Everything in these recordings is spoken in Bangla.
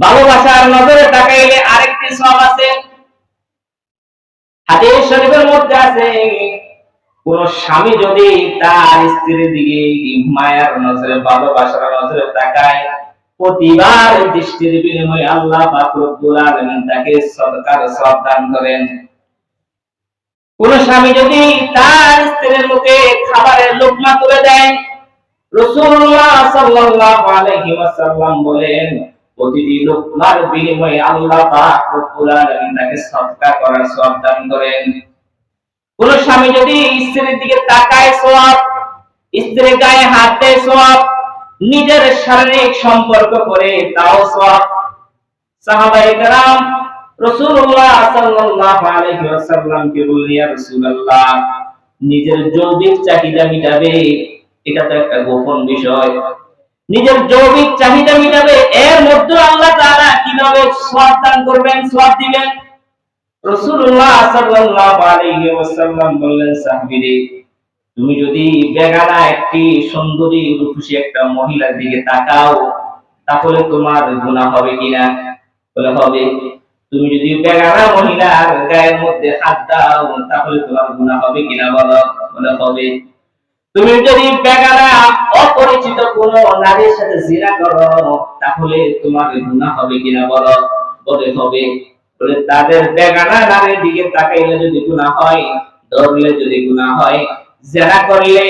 ভালোবাসার নজরে তাকাইলে আরেকটি সওয়াব আছে। হাদিস শরীফের মধ্যে আছে, কোন স্বামী যদি তার স্ত্রীর দিকে মায়ার নজরে, ভালোবাসার নজরে তাকায়, প্রতিবার দৃষ্টির বিনিময়ে আল্লাহ পাক রব্বুল আলামিন তাকে সদকার সওয়াব দান করেন। কোন স্বামী যদি তার স্ত্রীর মুখে খাবারের লোকমা তুলে দেয়, রাসূলুল্লাহ সাল্লাল্লাহু আলাইহি ওয়াসাল্লাম বলেন, প্রতিটি লোকমার বিনিময়ে আল্লাহ পাক রব্বুল আলামিন তাকে সদকা করার সওয়াব দান করেন। কোন স্বামী যদি স্ত্রীর দিকে তাকায় সওয়াব, স্ত্রীর গায়ে হাত দেয় সওয়াব, নিজের শারীরিক সম্পর্ক করে তাও সওয়াব। সাহাবায়ে কেরাম রাসূলুল্লাহ সাল্লাল্লাহু আলাইহি ওয়াসাল্লামকে বললেন, ইয়া রাসূলুল্লাহ, নিজের যৌবিক চাহিদা মিটাবে, এটা তো একটা গোপন বিষয়। নিজের যৌবিক চাহিদা মিটাবে, এর মধ্যে আল্লাহ তাআলা কিভাবে সওয়াব দান করবেন, সওয়াব দিবেন? রাসূলুল্লাহ সাল্লাল্লাহু আলাইহি ওয়াসাল্লাম বললেন, সাহাবীরে, তুমি যদি বেগানা একটি সুন্দরী রূপসী একটা মহিলার দিকে তাকাও, তাহলে তোমার গুনাহ হবে কিনা? বলে হবে। তুমি যদি বেগানা মহিলার গায়ের মধ্যে হাত দাও, তাহলে তোমার গুনাহ হবে কিনা? বলো। বলে হবে। তুমি যদি বেগানা অপরিচিত কোন নারীর সাথে জিনা করো, তাহলে তোমার গুনাহ হবে কিনা? বলো। বলে হবে। বলে তাদের বেগানা নারীর দিকে তাকাইলে যদি গুনাহ হয়, ধরলে যদি গুনাহ হয়, জিনা করলে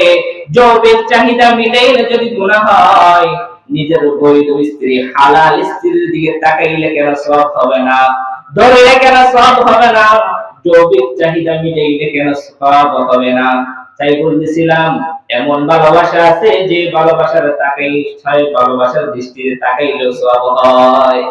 যৌবিক চাহিদা মিটাইলে যদি গুনাহ হয়, নিজের বৈধ স্ত্রী হালাল স্ত্রীর দিকে তাকাইলে কেন সওয়াব হবে না? ধরলে কেন সওয়াব হবে না? যৌবিক চাহিদা মিটাইলে কেন সওয়াব হবে না? তাই বলতেছিলাম, এমন ভালোবাসা আছে যে ভালোবাসার তাকাই, ভালোবাসার দৃষ্টিতে তাকাইলেও সওয়াব হয়।